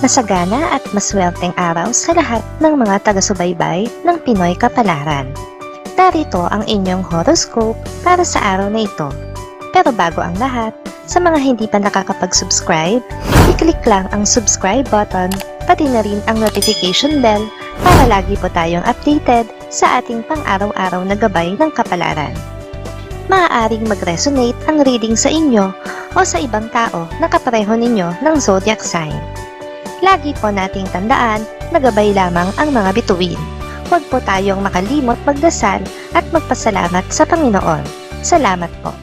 Masagana at maswerteng araw sa lahat ng mga taga-subaybay ng Pinoy Kapalaran. Narito ang inyong horoscope para sa araw na ito. Pero bago ang lahat, sa mga hindi pa nakakapag-subscribe, i-click lang ang subscribe button, pati na rin ang notification bell para lagi po tayong updated sa ating pang-araw-araw na gabay ng kapalaran. Maaaring mag-resonate ang reading sa inyo o sa ibang tao na kapareho ninyo ng zodiac sign. Lagi po nating tandaan na gabay lamang ang mga bituin. Huwag po tayong makalimot magdasal at magpasalamat sa Panginoon. Salamat po.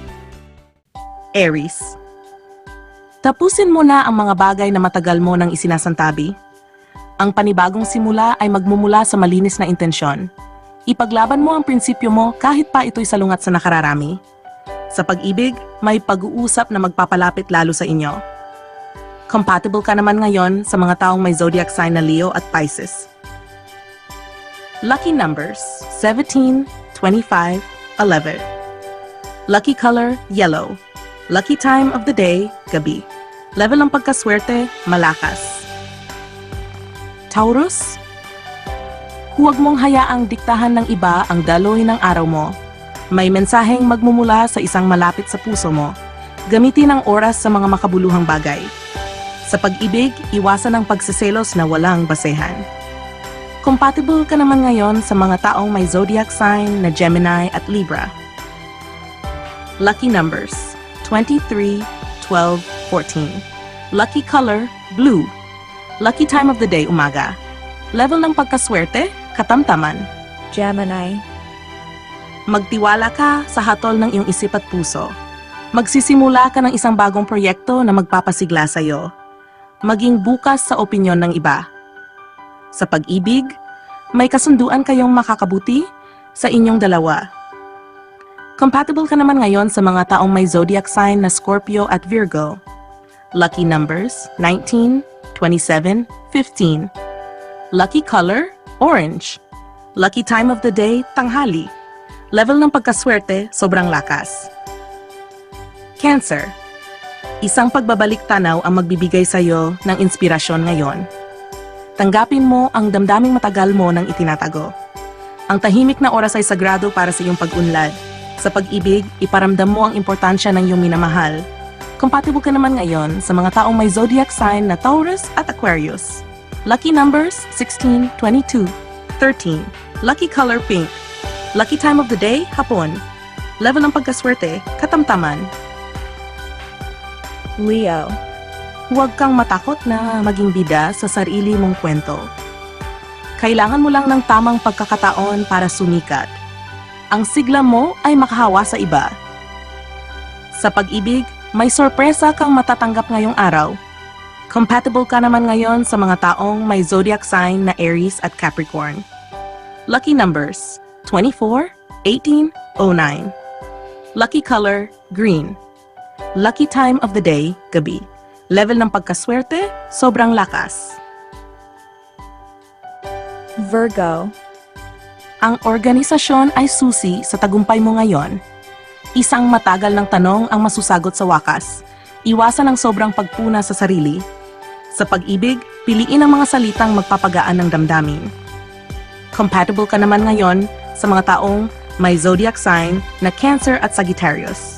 Aries. Tapusin mo na ang mga bagay na matagal mo nang isinasantabi. Ang panibagong simula ay magmumula sa malinis na intensyon. Ipaglaban mo ang prinsipyo mo kahit pa ito'y salungat sa nakararami. Sa pag-ibig, may pag-uusap na magpapalapit lalo sa inyo. Compatible ka naman ngayon sa mga taong may zodiac sign na Leo at Pisces. Lucky numbers 17, 25, 11. Lucky color yellow. Lucky time of the day gabi. Level ng pagkaswerte malakas. Taurus, huwag mong hayaang diktahan ng iba ang daloy ng araw mo. May mensaheng magmumula sa isang malapit sa puso mo. Gamitin ang oras sa mga makabuluhang bagay. Sa pag-ibig, iwasan ang pagsiselos na walang basehan. Compatible ka naman ngayon sa mga taong may zodiac sign na Gemini at Libra. Lucky numbers 23, 12, 14. Lucky color blue. Lucky time of the day umaga. Level ng pagkaswerte katamtaman. Gemini. Magtiwala ka sa hatol ng iyong isip at puso. Magsisimula ka ng isang bagong proyekto na magpapasigla sa iyo. Maging bukas sa opinyon ng iba. Sa pag-ibig, may kasunduan kayong makakabuti sa inyong dalawa. Compatible ka naman ngayon sa mga taong may zodiac sign na Scorpio at Virgo. Lucky numbers 19, 27, 15. Lucky color orange. Lucky time of the day tanghali. Level ng pagkaswerte sobrang lakas. Cancer. Isang pagbabalik tanaw ang magbibigay sa iyo ng inspirasyon ngayon. Tanggapin mo ang damdaming matagal mo nang itinatago. Ang tahimik na oras ay sagrado para sa iyong pag-unlad. Sa pag-ibig, iparamdam mo ang importansya ng iyong minamahal. Compatible ka naman ngayon sa mga taong may zodiac sign na Taurus at Aquarius. Lucky numbers 16, 22, 13. Lucky color pink. Lucky time of the day hapon. Level ng pagkaswerte katamtaman. Leo. Huwag kang matakot na maging bida sa sarili mong kwento. Kailangan mo lang ng tamang pagkakataon para sumikat. Ang sigla mo ay makahawa sa iba. Sa pag-ibig, may sorpresa kang matatanggap ngayong araw. Compatible ka naman ngayon sa mga taong may zodiac sign na Aries at Capricorn. Lucky numbers 24, 18, 09. Lucky color green. Lucky time of the day, gabi. Level ng pagkaswerte, sobrang lakas. Virgo. Ang organisasyon ay susi sa tagumpay mo ngayon. Isang matagal ng tanong ang masusagot sa wakas. Iwasan ang sobrang pagpuna sa sarili. Sa pag-ibig, piliin ang mga salitang magpapagaan ng damdamin. Compatible ka naman ngayon sa mga taong may zodiac sign na Cancer at Sagittarius.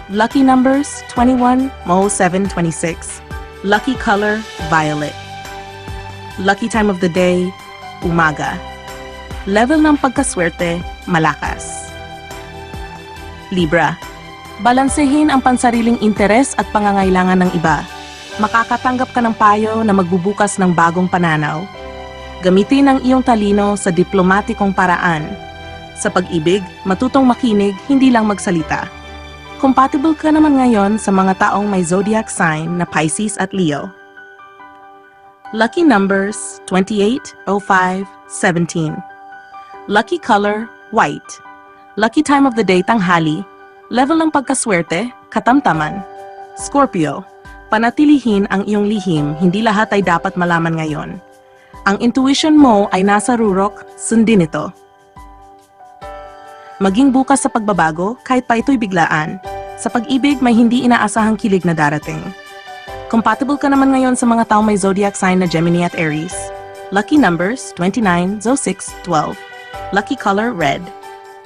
Lucky numbers 21, 07, 26. Lucky color violet. Lucky time of the day umaga. Level ng pagkaswerte malakas. Libra. Balansehin ang pansariling interes at pangangailangan ng iba. Makakatanggap ka ng payo na magbubukas ng bagong pananaw. Gamitin ang iyong talino sa diplomatikong paraan. Sa pag-ibig, matutong makinig, hindi lang magsalita. Compatible ka naman ngayon sa mga taong may zodiac sign na Pisces at Leo. Lucky numbers 28, 05, 17. Lucky color white. Lucky time of the day tanghali. Level ng pagkaswerte katamtaman. Scorpio. Panatilihin ang iyong lihim, hindi lahat ay dapat malaman ngayon. Ang intuition mo ay nasa rurok, sundin ito. Maging bukas sa pagbabago kahit pa ito'y biglaan. Sa pag-ibig may hindi inaasahang kilig na darating. Compatible ka naman ngayon sa mga taong may zodiac sign na Gemini at Aries. Lucky numbers 29, 06, 12. Lucky color red.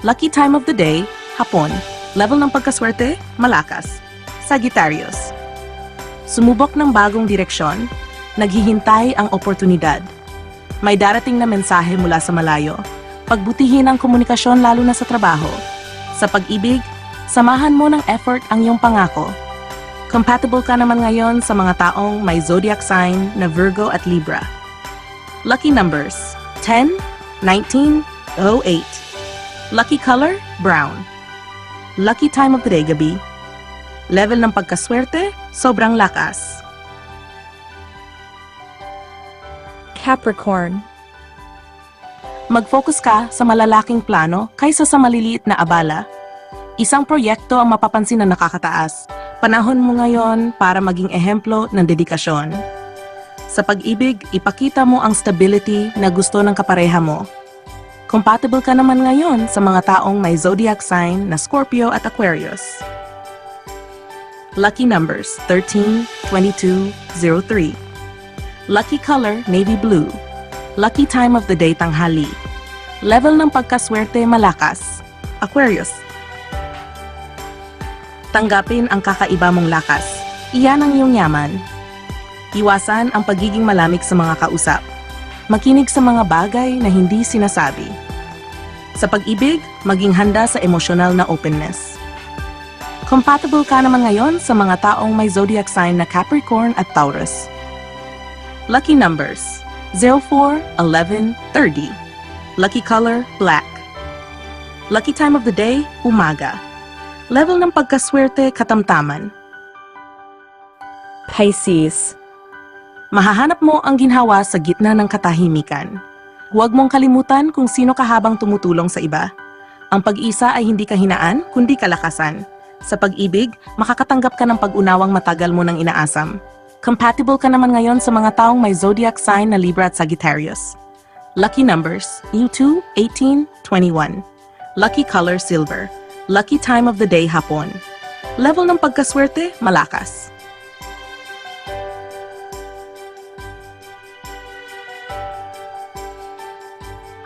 Lucky time of the day, hapon. Level ng pagkaswerte, malakas. Sagittarius. Sumubok ng bagong direksyon, naghihintay ang oportunidad. May darating na mensahe mula sa malayo. Pagbutihin ang komunikasyon lalo na sa trabaho. Sa pag-ibig, samahan mo ng effort ang iyong pangako. Compatible ka naman ngayon sa mga taong may zodiac sign na Virgo at Libra. Lucky numbers 10, 19, 08. Lucky color, brown. Lucky time of the day, gabi. Level ng pagkaswerte, sobrang lakas. Capricorn. Mag-focus ka sa malalaking plano kaysa sa maliliit na abala. Isang proyekto ang mapapansin na nakakataas. Panahon mo ngayon para maging ehemplo ng dedikasyon. Sa pag-ibig, ipakita mo ang stability na gusto ng kapareha mo. Compatible ka naman ngayon sa mga taong may zodiac sign na Scorpio at Aquarius. Lucky numbers 13, 22, 03. Lucky color navy blue. Lucky time of the day tanghali. Level ng pagkaswerte malakas. Aquarius. Tanggapin ang kakaiba mong lakas. Iyan ang iyong yaman. Iwasan ang pagiging malamig sa mga kausap. Makinig sa mga bagay na hindi sinasabi. Sa pag-ibig, maging handa sa emosyonal na openness. Compatible ka naman ngayon sa mga taong may zodiac sign na Capricorn at Taurus. Lucky numbers 04, 11, 30. Lucky color, black. Lucky time of the day, umaga. Level ng pagkaswerte, katamtaman. Pisces. Mahahanap mo ang ginhawa sa gitna ng katahimikan. Huwag mong kalimutan kung sino ka habang tumutulong sa iba. Ang pag-isa ay hindi kahinaan, kundi kalakasan. Sa pag-ibig, makakatanggap ka ng pag-unawang matagal mo nang inaasam. Compatible ka naman ngayon sa mga taong may zodiac sign na Libra at Sagittarius. Lucky numbers, U2, 18, 21. Lucky color, silver. Lucky time of the day, hapon. Level ng pagkaswerte, malakas.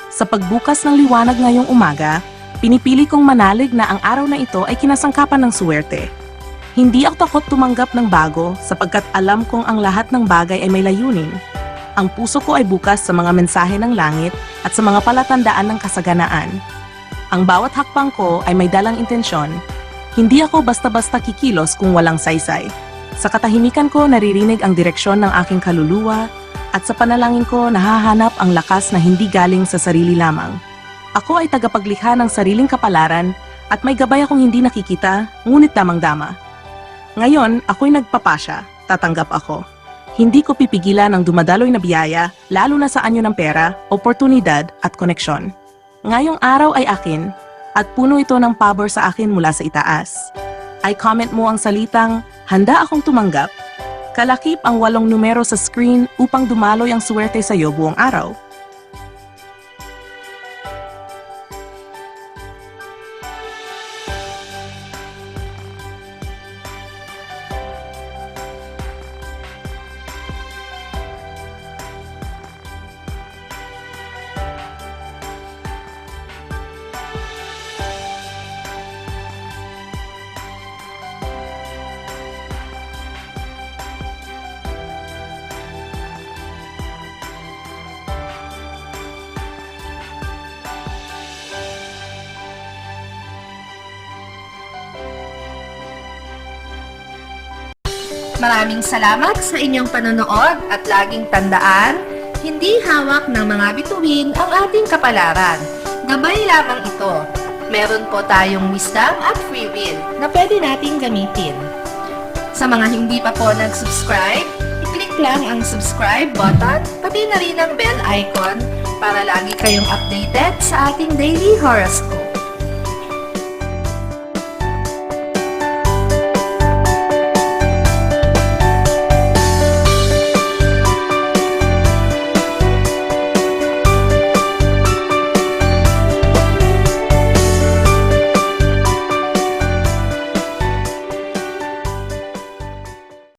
Sa pagbukas ng liwanag ngayong umaga, pinipili kong manalig na ang araw na ito ay kinasangkapan ng suwerte. Hindi ako takot tumanggap ng bago sapagkat alam kong ang lahat ng bagay ay may layunin. Ang puso ko ay bukas sa mga mensahe ng langit at sa mga palatandaan ng kasaganaan. Ang bawat hakbang ko ay may dalang intensyon. Hindi ako basta-basta kikilos kung walang saysay. Sa katahimikan ko naririnig ang direksyon ng aking kaluluwa at sa panalangin ko nahahanap ang lakas na hindi galing sa sarili lamang. Ako ay tagapaglikha ng sariling kapalaran at may gabay akong hindi nakikita, ngunit damang-dama. Ngayon, ako'y nagpapasya, tatanggap ako. Hindi ko pipigilan ang dumadaloy na biyaya, lalo na sa anyo ng pera, oportunidad at koneksyon. Ngayong araw ay akin, at puno ito ng pabor sa akin mula sa itaas. Ay comment mo ang salitang, handa akong tumanggap. Kalakip ang 8 numero sa screen upang dumaloy ang suwerte sa iyo buong araw. Maraming salamat sa inyong panonood at laging tandaan, hindi hawak ng mga bituin ang ating kapalaran. Gabay lamang ito. Meron po tayong wisdom at free will na pwede nating gamitin. Sa mga hindi pa po nag-subscribe, i-click lang ang subscribe button, pati na rin ang bell icon para lagi kayong updated sa ating daily horoscope.